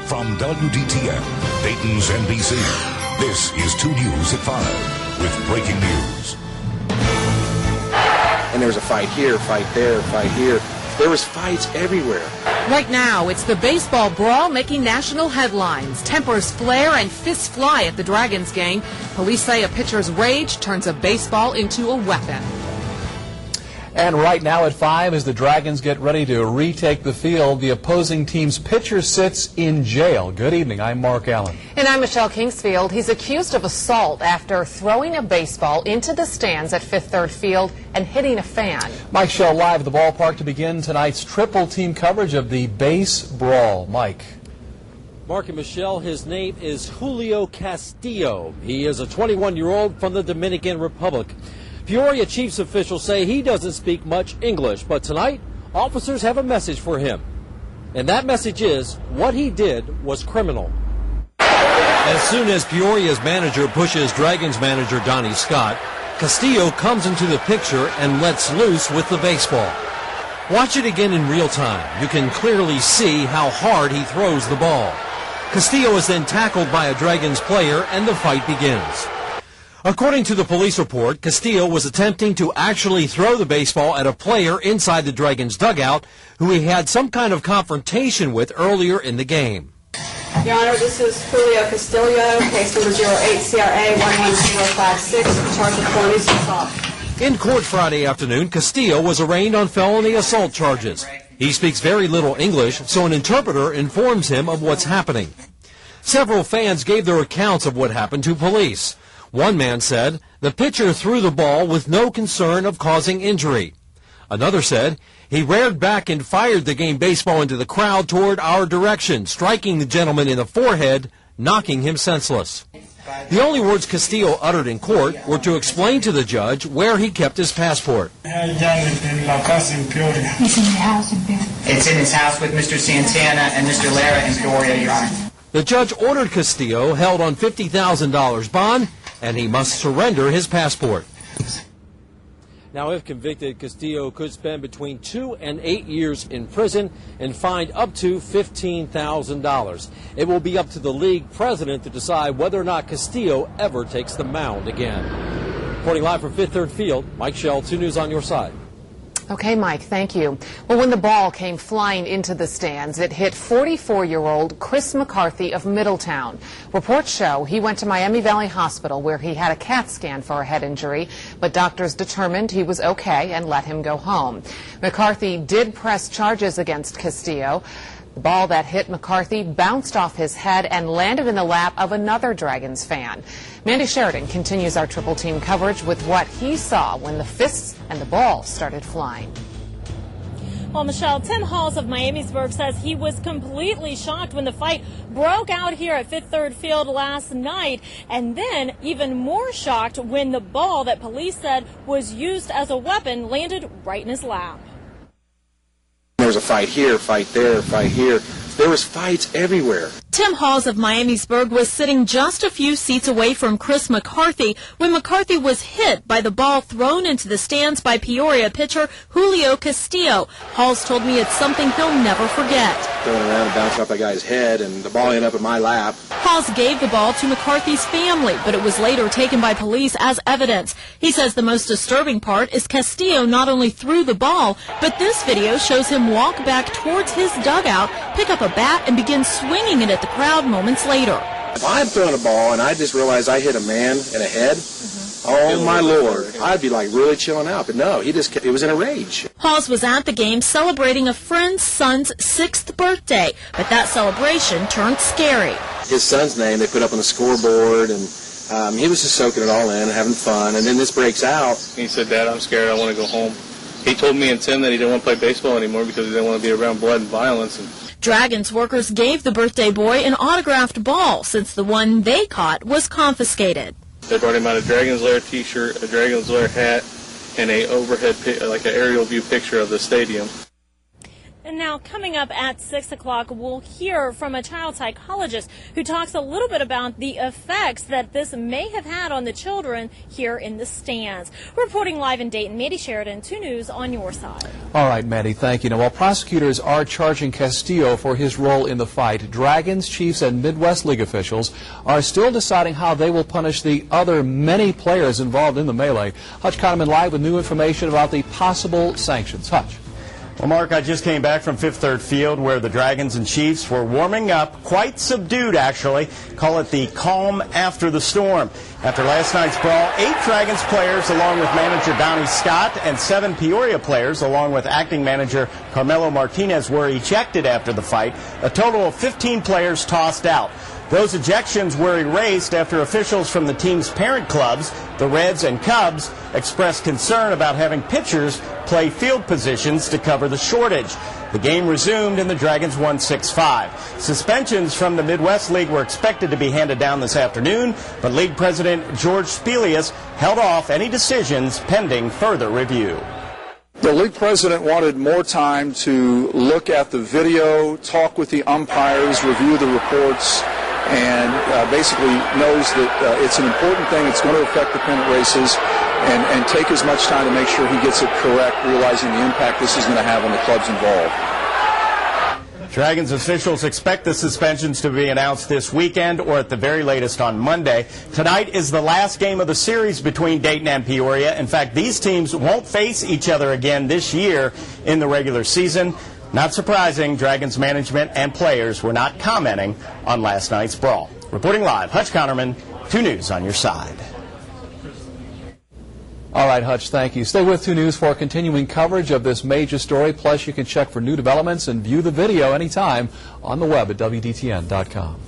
From WDTN, Dayton's NBC, this is 2 News at 5 with breaking news. And there was a fight here, fight there, fight here. There was fights everywhere. Right now, it's the baseball brawl making national headlines. Tempers flare and fists fly at the Dragons game. Police say a pitcher's rage turns a baseball into a weapon. And right now at 5, as the Dragons get ready to retake the field, the opposing team's pitcher sits in jail. Good evening. I'm Mark Allen. And I'm Michelle Kingsfield. He's accused of assault after throwing a baseball into the stands at Fifth Third Field and hitting a fan. Mike Shell live at the ballpark to begin tonight's triple team coverage of the base brawl. Mike. Mark and Michelle, his name is Julio Castillo. He is a 21-year-old from the Dominican Republic. Peoria Chiefs officials say he doesn't speak much English, but tonight, officers have a message for him. And that message is, what he did was criminal. As soon as Peoria's manager pushes Dragons manager Donnie Scott, Castillo comes into the picture and lets loose with the baseball. Watch it again in real time. You can clearly see how hard he throws the ball. Castillo is then tackled by a Dragons player and the fight begins. According to the police report, Castillo was attempting to actually throw the baseball at a player inside the Dragons dugout who he had some kind of confrontation with earlier in the game. Your Honor, this is Julio Castillo, case number 08-CRA-11056, charged with felonious assault. In court Friday afternoon, Castillo was arraigned on felony assault charges. He speaks very little English, so an interpreter informs him of what's happening. Several fans gave their accounts of what happened to police. One man said, the pitcher threw the ball with no concern of causing injury. Another said, he reared back and fired the game baseball into the crowd toward our direction, striking the gentleman in the forehead, knocking him senseless. The only words Castillo uttered in court were to explain to the judge where he kept his passport. It's in the house in Peoria. It's in his house with Mr. Santana and Mr. Lara in Peoria, Your Honor. The judge ordered Castillo held on $50,000 bond, and he must surrender his passport. Now, if convicted, Castillo could spend between 2 and 8 years in prison and fined up to $15,000. It will be up to the league president to decide whether or not Castillo ever takes the mound again. Reporting live from Fifth Third Field, Mike Shell, 2 News on your side. Okay, Mike, thank you. Well, when the ball came flying into the stands, it hit 44-year-old Chris McCarthy of Middletown. Reports show he went to Miami Valley Hospital where he had a CAT scan for a head injury, but doctors determined he was okay and let him go home. McCarthy did press charges against Castillo. The ball that hit McCarthy bounced off his head and landed in the lap of another Dragons fan. Mandy Sheridan continues our triple team coverage with what he saw when the fists and the ball started flying. Well, Michelle, Tim Halls of Miamisburg says he was completely shocked when the fight broke out here at Fifth Third Field last night, and then even more shocked when the ball that police said was used as a weapon landed right in his lap. There was a fight here, fight there, fight here. There was fights everywhere. Tim Halls of Miamisburg was sitting just a few seats away from Chris McCarthy when McCarthy was hit by the ball thrown into the stands by Peoria pitcher Julio Castillo. Halls told me it's something he'll never forget. Throwing around and bouncing off that guy's head, and the ball ended up in my lap. Halls gave the ball to McCarthy's family, but it was later taken by police as evidence. He says the most disturbing part is Castillo not only threw the ball, but this video shows him walk back towards his dugout, pick up a bat, and begin swinging it at the crowd moments later. If I'm throwing a ball and I just realized I hit a man in the head, oh my Lord, I'd be like really chilling out. But no, he was in a rage. Halls was at the game celebrating a friend's son's 6th birthday, but that celebration turned scary. His son's name they put up on the scoreboard, and he was just soaking it all in and having fun. And then this breaks out. He said, "Dad, I'm scared. I want to go home." He told me and Tim that he didn't want to play baseball anymore because he didn't want to be around blood and violence. Dragons workers gave the birthday boy an autographed ball since the one they caught was confiscated. They brought him out a Dragons Lair T-shirt, a Dragons Lair hat, and a overhead, like an aerial view picture of the stadium. And now, coming up at 6 o'clock, we'll hear from a child psychologist who talks a little bit about the effects that this may have had on the children here in the stands. Reporting live in Dayton, Mandy Sheridan, 2 News on your side. All right, Mandy, thank you. Now, while prosecutors are charging Castillo for his role in the fight, Dragons, Chiefs, and Midwest League officials are still deciding how they will punish the other many players involved in the melee. Hutch Kahneman live with new information about the possible sanctions. Hutch. Well, Mark, I just came back from Fifth Third Field where the Dragons and Chiefs were warming up, quite subdued actually. Call it the calm after the storm. After last night's brawl, 8 Dragons players along with manager Donnie Scott and 7 Peoria players along with acting manager Carmelo Martinez were ejected after the fight. A total of 15 players tossed out. Those ejections were erased after officials from the team's parent clubs, the Reds and Cubs, expressed concern about having pitchers play field positions to cover the shortage. The game resumed and the Dragons won 6-5. Suspensions from the Midwest League were expected to be handed down this afternoon, but League President George Spelius held off any decisions pending further review. The league president wanted more time to look at the video, talk with the umpires, review the reports, and basically knows that it's an important thing. It's going to affect the pennant races, and take as much time to make sure he gets it correct, realizing the impact this is going to have on the clubs involved. Dragons officials expect the suspensions to be announced this weekend or at the very latest on Monday. Tonight is the last game of the series between Dayton and Peoria. In fact, these teams won't face each other again this year in the regular season. Not surprising, Dragons management and players were not commenting on last night's brawl. Reporting live, Hutch Kahneman, 2 News on your side. All right, Hutch, thank you. Stay with 2 News for continuing coverage of this major story. Plus, you can check for new developments and view the video anytime on the web at WDTN.com.